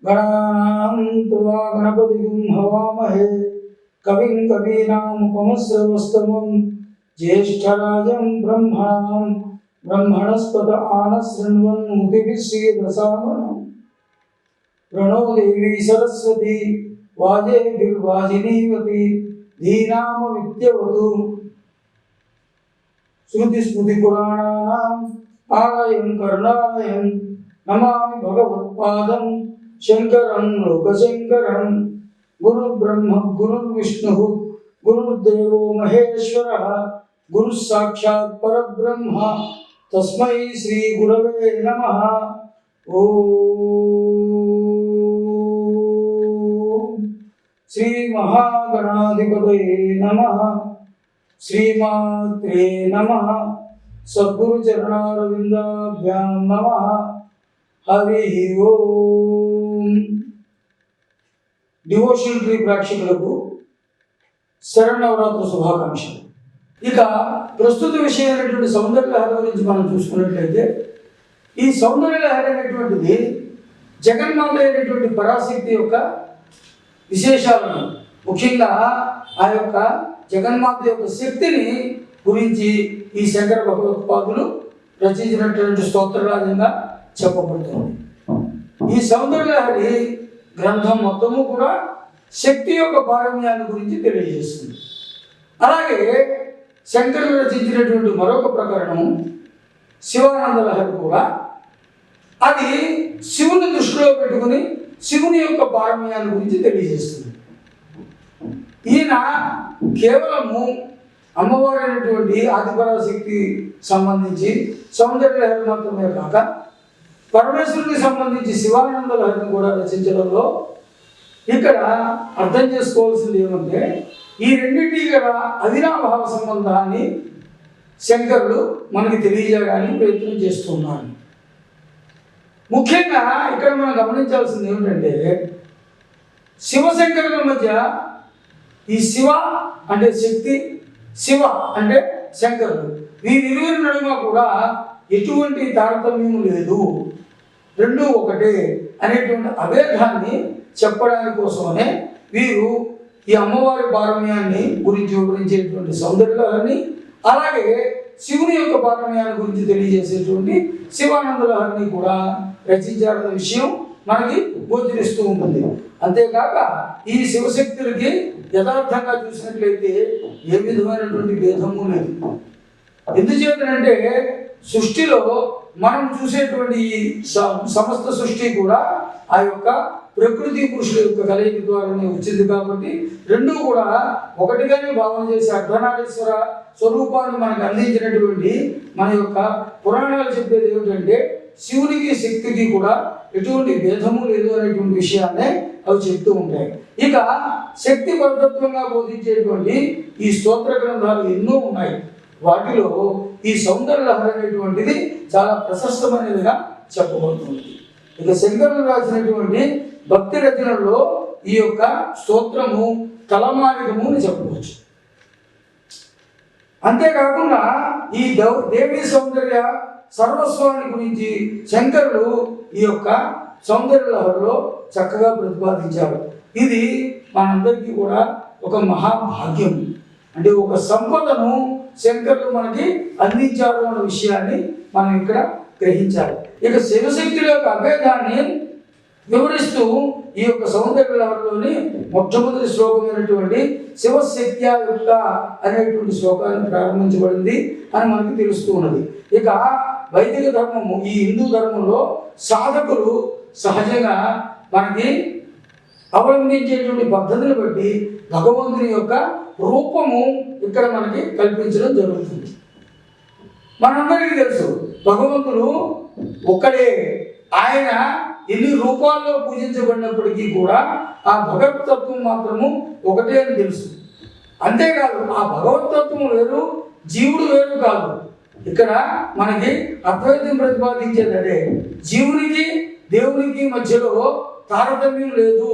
गणानां त्वा गणपतिं हवामहे कविं कवीनामुपमश्रवस्तमं ज्येष्ठराजं ब्रह्मणस्पत आनशृण्वन्नोतिभिः प्रणो देवी सरस्वती वाजेभिर्वाजिनीवती धीनाम विद्यवतु श्रुतिस्मृतिपुराणानाम् आलयं करुणालयं नमामि भगवत्पादं शंकरं लोकशंकरं गुरुर्ब्रह्म गुरुर्विष्णुः गुरुर्देवो महेश्वरः गुरुः साक्षात् परब्रह्म तस्मै श्री गुरवे नमः। ओम श्री महागणाधिपतये नमः। श्रीमात्रे नमः। सद्गुरु चरणारविंदाभ्यां नमः। हरि ओम। డివోషన్ ట్రీ ప్రేక్షకులకు శరన్నవరాత్రి శుభాకాంక్షలు। ఇక ప్రస్తుత విషయమైనటువంటి సౌందర్యలహరి గురించి మనం చూసుకున్నట్లయితే ఈ సౌందర్యలహరి అనేటువంటిది జగన్మాత అయినటువంటి పరాశక్తి యొక్క విశేషాలను, ముఖ్యంగా ఆ యొక్క జగన్మాత యొక్క శక్తిని గురించి ఈ శంకర భగవత్పాదులు రచించినటువంటి స్తోత్రరాజంగా చెప్పబడుతుంది। ఈ సౌందర్యలహరి గ్రంథం మొత్తము కూడా శక్తి యొక్క పారమ్యాన్ని గురించి తెలియజేస్తుంది। అలాగే శంకరులు రచించినటువంటి మరొక ప్రకరణం శివానందలహరి కూడా అది శివుని దృష్టిలో పెట్టుకుని శివుని యొక్క పారమ్యాన్ని గురించి తెలియజేస్తుంది। ఈయన కేవలము అమ్మవారైనటువంటి ఆదిపరాశక్తి సంబంధించి సౌందర్యలహరి మాత్రమే కాక పరమేశ్వరునికి సంబంధించి శివానందలహరిని కూడా రచించడంలో ఇక్కడ అర్థం చేసుకోవాల్సింది ఏమంటే ఈ రెండింటి కూడా అవినాభావ సంబంధాన్ని శంకరులు మనకి తెలియజేయడానికి ప్రయత్నం చేస్తున్నారు। ముఖ్యంగా ఇక్కడ మనం గమనించాల్సింది ఏమిటంటే శివశంకరుల మధ్య ఈ శివ అంటే శక్తి, శివ అంటే శంకరుడు, వీరిరువురి నడుమ కూడా ఎటువంటి తారతమ్యం లేదు, రెండు ఒకటే అనేటువంటి అభేదాన్ని చెప్పడానికి కోసమనే వీరు ఈ అమ్మవారి పారమ్యాన్ని గురించి వివరించేటువంటి సౌందర్యలహరిని, అలాగే శివుని యొక్క పారమ్యాన్ని గురించి తెలియజేసేటువంటి శివానందలహరిని కూడా రచించారన్న విషయం మనకి గోచరిస్తూ ఉంటుంది। అంతేకాక ఈ శివశక్తులకి యథార్థంగా చూసినట్లయితే ఏ విధమైనటువంటి భేదము లేదు। ఎందుచేతనంటే సృష్టిలో మనం చూసేటువంటి ఈ సమస్త సృష్టి కూడా ఆ యొక్క ప్రకృతి పురుషుల యొక్క కలయిక ద్వారానే వచ్చింది కాబట్టి రెండూ కూడా ఒకటిగానే భావన చేసి అర్ధనారీశ్వర స్వరూపాన్ని మనకు అందించినటువంటి మన యొక్క పురాణాలు చెప్పేది ఏమిటంటే శివునికి శక్తికి కూడా ఎటువంటి భేదము లేదు అనేటువంటి విషయాన్నే అవి చెప్తూ ఉంటాయి। ఇక శక్తి పరతత్వంగా బోధించేటువంటి ఈ స్తోత్ర గ్రంథాలు ఎన్నో ఉన్నాయి, వాటిలో ఈ సౌందర్యలహరి అనేటువంటిది చాలా ప్రశస్తమైనదిగా చెప్పబడుతుంది। ఇక శంకరులు రాసినటువంటి భక్తి రచనల్లో ఈ యొక్క స్తోత్రము తలమానికము అని చెప్పవచ్చు। అంతేకాకుండా ఈ దేవి సౌందర్య సర్వస్వాన్ని గురించి శంకరులు ఈ యొక్క సౌందర్యలహరిలో చక్కగా ప్రతిపాదించారు। ఇది మనందరికీ కూడా ఒక మహాభాగ్యం, అంటే ఒక సంపదను శంకరులు మనకి అందించారు అన్న విషయాన్ని మనం ఇక్కడ గ్రహించాలి। ఇక శివశక్తుల యొక్క అభేదాన్ని వివరిస్తూ ఈ యొక్క సౌందర్యలహరిలోని మొట్టమొదటి శ్లోకమైనటువంటి శివశక్త్యాయుక్త అనేటువంటి శ్లోకాన్ని ప్రారంభించబడింది అని మనకి తెలుస్తూ ఉన్నది। ఇక వైదిక ధర్మము, ఈ హిందూ ధర్మంలో సాధకులు సహజంగా మనకి అవలంబించేటువంటి పద్ధతిని బట్టి భగవంతుని యొక్క రూపము ఇక్కడ మనకి కల్పించడం జరుగుతుంది। మనందరికీ తెలుసు భగవంతుడు ఒక్కడే, ఆయన ఎన్ని రూపాల్లో పూజించబడినప్పటికీ కూడా ఆ భగవతత్వం మాత్రము ఒకటే అని తెలుసు। అంతేకాదు ఆ భగవతత్వం వేరు, జీవుడు వేరు కాదు। ఇక్కడ మనకి అద్వైతం ప్రతిపాదించేది అదే, జీవునికి దేవునికి మధ్యలో తారతమ్యం లేదు,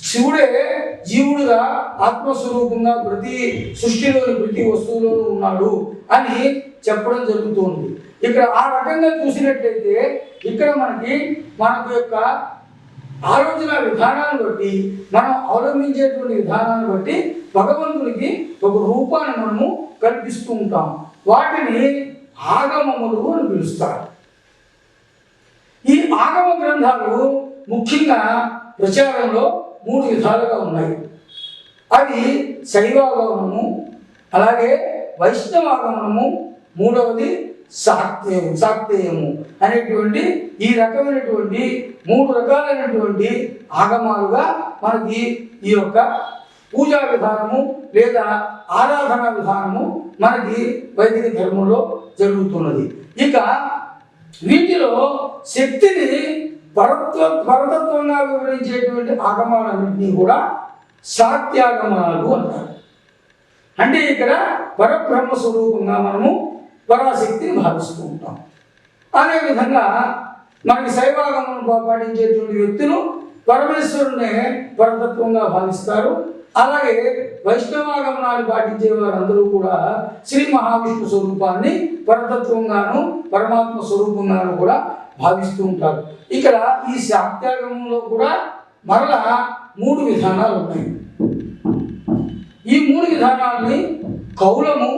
శివుడే జీవుడుగా ఆత్మస్వరూపంగా ప్రతి సృష్టిలోని ప్రతి వస్తువులోనూ ఉన్నాడు అని చెప్పడం జరుగుతుంది। ఇక్కడ ఆ రకంగా చూసినట్లయితే ఇక్కడ మనకు యొక్క ఆలోచన విధానాన్ని బట్టి మనం అవలంబించేటువంటి విధానాన్ని బట్టి భగవంతునికి ఒక రూపాన్ని మనము కల్పిస్తూ ఉంటాం. వాటిని ఆగమములు అని పిలుస్తారు. ఈ ఆగమ గ్రంథాలు ముఖ్యంగా ప్రచారంలో 3 విధాలుగా ఉన్నాయి. అవి శైవాగమనము, అలాగే వైష్ణవాగమనము, మూడవది శాక్తేయము అనేటువంటి ఈ రకమైనటువంటి 3 రకాలైనటువంటి ఆగమాలుగా మనకి ఈ యొక్క పూజా విధానము లేదా ఆరాధన విధానము మనకి వైదిక ధర్మంలో జరుగుతున్నది. ఇక వీటిలో శక్తిని పరతత్వంగా వివరించేటువంటి ఆగమాలన్నింటినీ కూడా శాక్త్యాగమాలు అంటారు. అంటే ఇక్కడ పరబ్రహ్మ స్వరూపంగా మనము పరాశక్తిని భావిస్తూ ఉంటాం. అదేవిధంగా మనకి శైవాగమనం పాటించేటువంటి వ్యక్తులు పరమేశ్వరునే పరతత్వంగా భావిస్తారు. అలాగే వైష్ణవాగమనాన్ని పాటించే వారందరూ కూడా శ్రీ మహావిష్ణు స్వరూపాన్ని పరతత్వంగాను పరమాత్మ స్వరూపంగాను కూడా భావిస్తూ ఉంటారు. ఇక్కడ ఈ శాక్త్యాగమంలో కూడా మరలా 3 విధానాలు ఉన్నాయి. ఈ 3 విధానాలని కౌలము,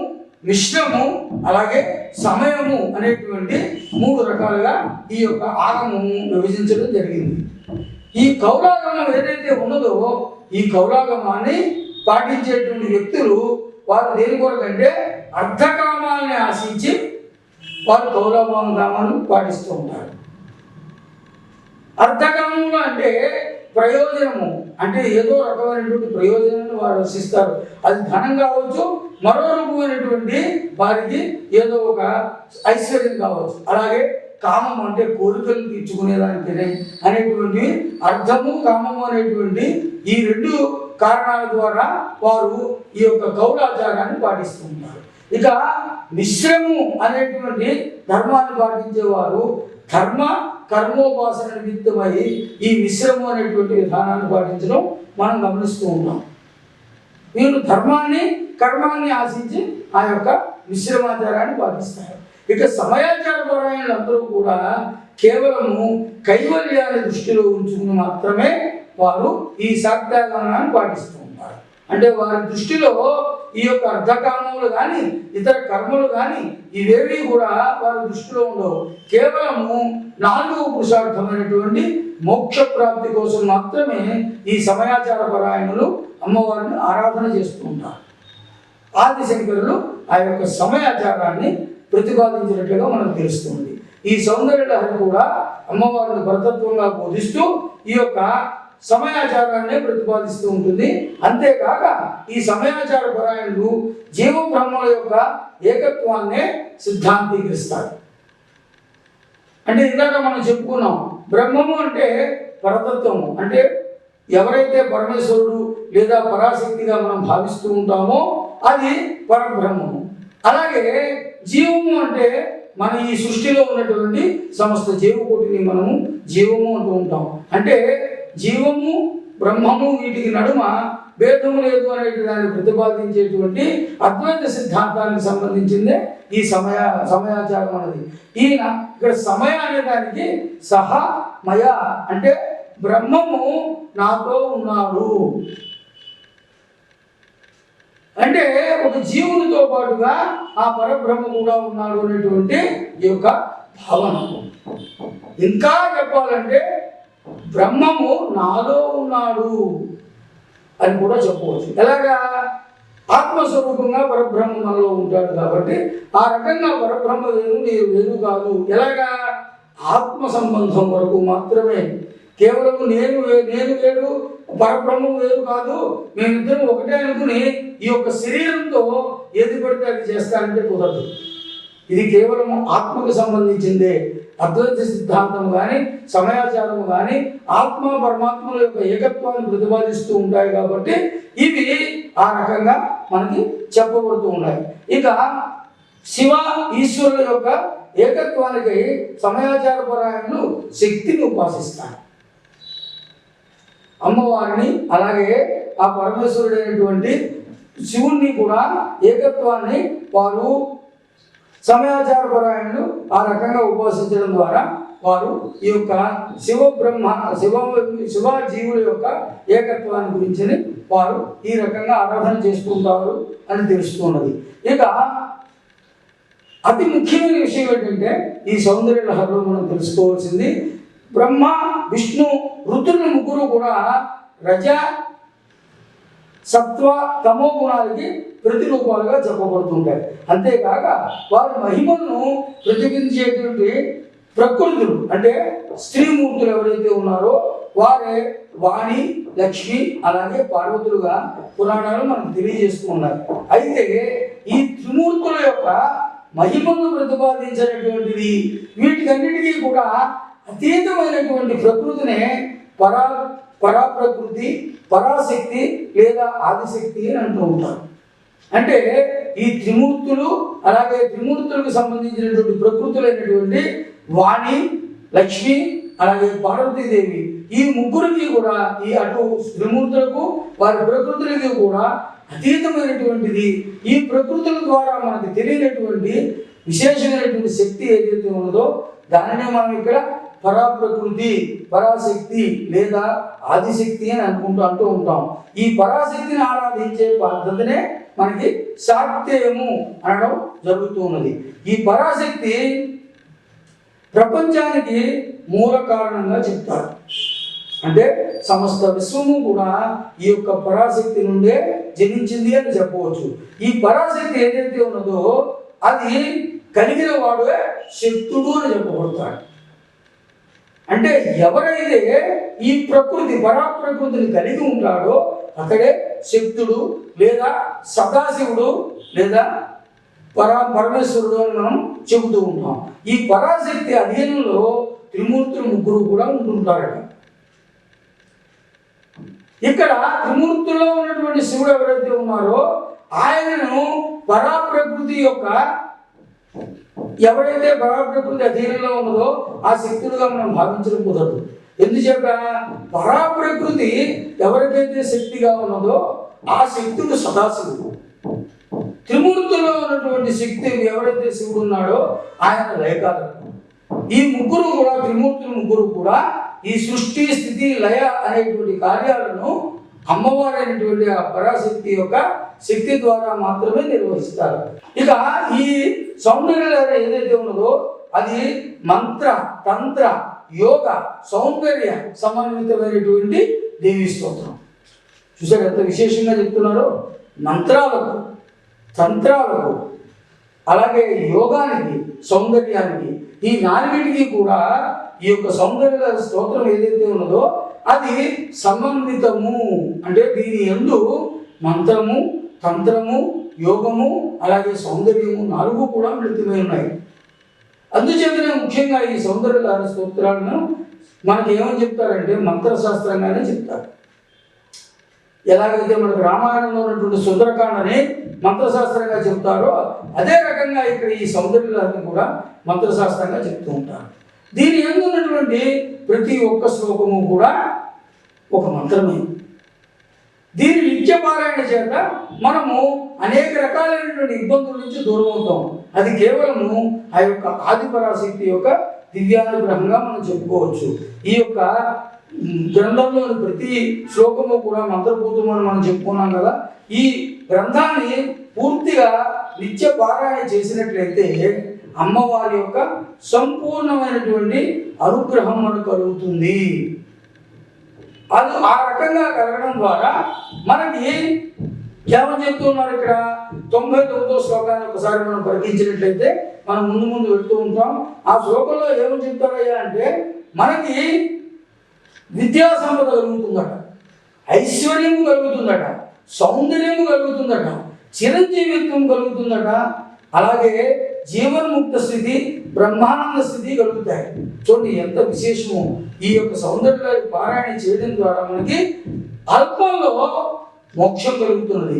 మిశ్రము, అలాగే సమయము అనేటువంటి 3 రకాలుగా ఈ యొక్క ఆగమము విభజించడం జరిగింది. ఈ కౌలాగమం ఏదైతే ఉన్నదో ఈ కౌలాగమాన్ని పాటించేటువంటి వ్యక్తులు వారు దేని కొరకంటే అర్థకామాలని ఆశించి వారు కౌలాగమాన్ని పాటిస్తూ ఉంటారు. అర్థకామములు అంటే ప్రయోజనము, అంటే ఏదో రకమైనటువంటి ప్రయోజనాన్ని వారు ఆశిస్తారు. అది ధనం కావచ్చు, మరో రకమైనటువంటి వారికి ఏదో ఒక ఐశ్వర్యం కావచ్చు. అలాగే కామం అంటే కోరికలు తీర్చుకునేదానికి అనేటువంటి అర్థము, కామము అనేటువంటి ఈ 2 కారణాల ద్వారా వారు ఈ యొక్క కౌలాచారాన్ని పాటిస్తూ ఉంటారు. ఇక మిశ్రము అనేటువంటి ధర్మాన్ని పాటించేవారు ధర్మ కర్మోపాసన నిమిత్తమై ఈ మిశ్రము అనేటువంటి విధానాన్ని పాటించడం మనం గమనిస్తూ ఉంటాం. వీరు ధర్మాన్ని కర్మాన్ని ఆశించి ఆ యొక్క మిశ్రమాచారాన్ని పాటిస్తారు. ఇక సమయాచార పరాయణులందరూ కూడా కేవలము కైవల్యాన్ని దృష్టిలో ఉంచుకుని మాత్రమే వారు ఈ శాక్త్యాగమనాన్ని పాటిస్తూ ఉంటారు. అంటే వారి దృష్టిలో ఈ యొక్క అర్ధకామములు కానీ ఇతర కర్మలు కానీ ఇవేవి కూడా వారి దృష్టిలో ఉండవు. కేవలము 4వ పురుషార్థమైనటువంటి మోక్ష ప్రాప్తి కోసం మాత్రమే ఈ సమయాచార పరాయణులు అమ్మవారిని ఆరాధన చేస్తూ ఉంటారు. ఆదిశంకరులు ఆ యొక్క సమయాచారాన్ని ప్రతిపాదించినట్లుగా మనకు తెలుస్తుంది. ఈ సౌందర్యలహరి కూడా అమ్మవారిని పరతత్వంగా బోధిస్తూ ఈ యొక్క సమయాచారాన్ని ప్రతిపాదిస్తూ ఉంటుంది. అంతేకాక ఈ సమయాచార పరాయణులు జీవ బ్రహ్మల యొక్క ఏకత్వాన్నే సిద్ధాంతీకరిస్తారు. అంటే ఇందాక మనం చెప్పుకున్నాం, బ్రహ్మము అంటే పరతత్వము, అంటే ఎవరైతే పరమేశ్వరుడు లేదా పరాశక్తిగా మనం భావిస్తూ ఉంటామో అది పరబ్రహ్మము. అలాగే జీవము అంటే మన ఈ సృష్టిలో ఉన్నటువంటి సమస్త జీవకోటిని మనము జీవము అంటూ ఉంటాం. అంటే జీవము బ్రహ్మము వీటికి నడుమ భేదము లేదు అనేటి దాన్ని ప్రతిపాదించేటువంటి అద్వైత సిద్ధాంతానికి సంబంధించిందే ఈ సమయాచారం అనేది. ఈయన ఇక్కడ సమయ అనే దానికి సహా మయ అంటే బ్రహ్మము నాతో ఉన్నాడు అంటే ఒక జీవునితో పాటుగా ఆ పరబ్రహ్మ కూడా ఉన్నాడు అనేటువంటి ఈ యొక్క భావన. ఇంకా చెప్పాలంటే బ్రహ్మము నాలో ఉన్నాడు అని కూడా చెప్పవచ్చు. ఎలాగా? ఆత్మస్వరూపంగా పరబ్రహ్మ మనలో ఉంటాడు కాబట్టి ఆ రకంగా పరబ్రహ్మ వేరు నీరు వేరు కాదు. ఎలాగా? ఆత్మ సంబంధం వరకు మాత్రమే. కేవలం నేను వేరు పరబ్రహ్మం వేరు కాదు, మేమిద్దరం ఒకటే అనుకుని ఈ యొక్క శరీరంతో ఏది పడితే అది చేస్తారంటే కుదరదు. ఇది కేవలం ఆత్మకు సంబంధించిందే. అద్వైత సిద్ధాంతం కానీ సమయాచారం కానీ ఆత్మ పరమాత్మల యొక్క ఏకత్వాన్ని ప్రతిపాదిస్తూ ఉంటాయి కాబట్టి ఇవి ఆ రకంగా మనకి చెప్పబడుతూ ఉన్నాయి. ఇక శివ ఈశ్వరుల యొక్క ఏకత్వానికి సమయాచార పరాయణులు శక్తిని ఉపాసిస్తారు. అమ్మవారిని అలాగే ఆ పరమేశ్వరుడైనటువంటి శివుణ్ణి కూడా ఏకత్వాన్ని వారు సమయాచార పరాయణులు ఆ రకంగా ఉపాసించడం ద్వారా వారు ఈ యొక్క శివ జీవుల యొక్క ఏకత్వాన్ని గురించి వారు ఈ రకంగా ఆరాధన చేస్తుంటారు అని తెలుస్తున్నది. ఇక అతి ముఖ్యమైన విషయం ఏంటంటే ఈ సౌందర్య లహరిలో మనం తెలుసుకోవాల్సింది బ్రహ్మ విష్ణు రుద్రులు ముగ్గురు కూడా రజ సత్వ తమో గుణాలకి ప్రతిరూపాలుగా చెప్పబడుతుంటాయి. అంతేకాక వారి మహిమను ప్రతిబింబించేటువంటి ప్రకృతులు అంటే స్త్రీమూర్తులు ఎవరైతే ఉన్నారో వారే వాణి లక్ష్మి అలాగే పార్వతులుగా పురాణాలు మనకు తెలియజేస్తూ ఉన్నాయి. అయితే ఈ త్రిమూర్తుల యొక్క మహిమను ప్రతిపాదించినటువంటిది వీటికన్నిటికీ కూడా అతీతమైనటువంటి ప్రకృతినే పరాప్రకృతి పరాశక్తి లేదా ఆదిశక్తి అని అంటూ ఉంటారు. అంటే ఈ త్రిమూర్తులు అలాగే త్రిమూర్తులకు సంబంధించినటువంటి ప్రకృతులైనటువంటి వాణి లక్ష్మి అలాగే పార్వతీదేవి ఈ ముగ్గురికి కూడా ఈ అటు త్రిమూర్తులకు వారి ప్రకృతులకి కూడా అతీతమైనటువంటిది. ఈ ప్రకృతుల ద్వారా మనకు తెలియనటువంటి విశేషమైనటువంటి శక్తి ఏదైతే ఉన్నదో దానినే మనం ఇక్కడ పరాప్రకృతి పరాశక్తి లేదా ఆదిశక్తి అని అంటూ ఉంటాం. ఈ పరాశక్తిని ఆరాధించే పద్ధతినే మనకి శాక్తేయము అనడం జరుగుతూ ఉన్నది. ఈ పరాశక్తి ప్రపంచానికి మూల కారణంగా చెప్తారు. అంటే సమస్త విశ్వము కూడా ఈ యొక్క పరాశక్తి నుండే జనించింది అని చెప్పవచ్చు. ఈ పరాశక్తి ఏదైతే ఉన్నదో అది కలిగిన వాడే శక్తుడు అని చెప్పబడతాడు. అంటే ఎవరైతే ఈ ప్రకృతి పరాప్రకృతిని కలిగి ఉంటాడో అతడే శక్తుడు లేదా సదాశివుడు లేదా పరమేశ్వరుడు అని మనం చెబుతూ ఉంటాం. ఈ పరాశక్తి అధీనంలో త్రిమూర్తులు ముగ్గురు కూడా ఉంటుంటారట. ఇక్కడ త్రిమూర్తుల్లో ఉన్నటువంటి శివుడు ఎవరైతే ఉన్నారో ఆయనను పరాప్రకృతి యొక్క ఎవరైతే పరాప్రకృతి అధీనంలో ఉన్నదో ఆ శక్తులుగా మనం భావించడం కుదరదు. ఎందుచేత పరాప్రకృతి ఎవరికైతే శక్తిగా ఉన్నదో ఆ శక్తుడు సదాశివుడు. త్రిమూర్తుల్లో ఉన్నటువంటి శక్తి ఎవరైతే శివుడు ఉన్నాడో ఆయన లయకారకుడు. ఈ ముగ్గురు కూడా త్రిమూర్తులు ముగ్గురు కూడా ఈ సృష్టి స్థితి లయ అనేటువంటి కార్యాలను అమ్మవారైనటువంటి ఆ పరాశక్తి యొక్క శక్తి ద్వారా మాత్రమే నిర్వహిస్తారు. ఇక ఈ సౌందర్య ఏదైతే ఉన్నదో అది మంత్ర తంత్ర యోగ సౌందర్య సమన్వితమైనటువంటి దేవీ స్తోత్రం. చూసారు ఎంత విశేషంగా చెప్తున్నారో. మంత్రాలకు తంత్రాలకు అలాగే యోగానికి సౌందర్యానికి ఈ నాలుగిటికి కూడా ఈ యొక్క సౌందర్య స్తోత్రం ఏదైతే ఉన్నదో అది సమన్వితము. అంటే దీని యందు మంత్రము తంత్రము యోగము అలాగే సౌందర్యము నాలుగు కూడా మిళితమై ఉన్నాయి. అందుచేతనే ముఖ్యంగా ఈ సౌందర్య స్తోత్రాలను మనకి ఏమని చెప్తారంటే మంత్రశాస్త్రంగానే చెప్తారు. ఎలాగైతే మనకు రామాయణంలో ఉన్నటువంటి సుందరకాండని మంత్రశాస్త్రంగా చెప్తారో అదే రకంగా ఇక్కడ ఈ సౌందర్యాన్ని కూడా మంత్రశాస్త్రంగా చెప్తూ ఉంటారు. దీని యందు ఉన్నటువంటి ప్రతి ఒక్క శ్లోకము కూడా ఒక మంత్రమే. దీని నిత్య పారాయణ చేత మనము అనేక రకాలైనటువంటి ఇబ్బందుల నుంచి దూరం అవుతాం. అది కేవలము ఆ యొక్క ఆదిపరాశక్తి యొక్క దివ్యానుగ్రహంగా మనం చెప్పుకోవచ్చు. ఈ యొక్క గ్రంథంలోని ప్రతి శ్లోకము కూడా మంత్రభూతమని మనం చెప్పుకున్నాం కదా. ఈ గ్రంథాన్ని పూర్తిగా నిత్య పారాయణ చేసినట్లయితే అమ్మవారి యొక్క సంపూర్ణమైనటువంటి అనుగ్రహం మనకు కలుగుతుంది. అది ఆ రకంగా కలగడం ద్వారా మనకి ఏమని చెప్తున్నారు ఇక్కడ 99వ శ్లోకాన్ని ఒకసారి మనం పరికించినట్లయితే మనం ముందు వెళ్తూ ఉంటాం. ఆ శ్లోకంలో ఏమని చెప్తారయ్యా అంటే మనకి విద్యా సంపద కలుగుతుందట, ఐశ్వర్యము కలుగుతుందట, సౌందర్యము కలుగుతుందట, చిరంజీవిత్వం కలుగుతుందట, అలాగే జీవన్ముక్త స్థితి బ్రహ్మానంద స్థితి కలుగుతాయి. చూడండి ఎంత విశేషము. ఈ యొక్క సౌందర్య పారాయణ చేయడం ద్వారా మనకి అల్పంలో మోక్షం కలుగుతున్నది.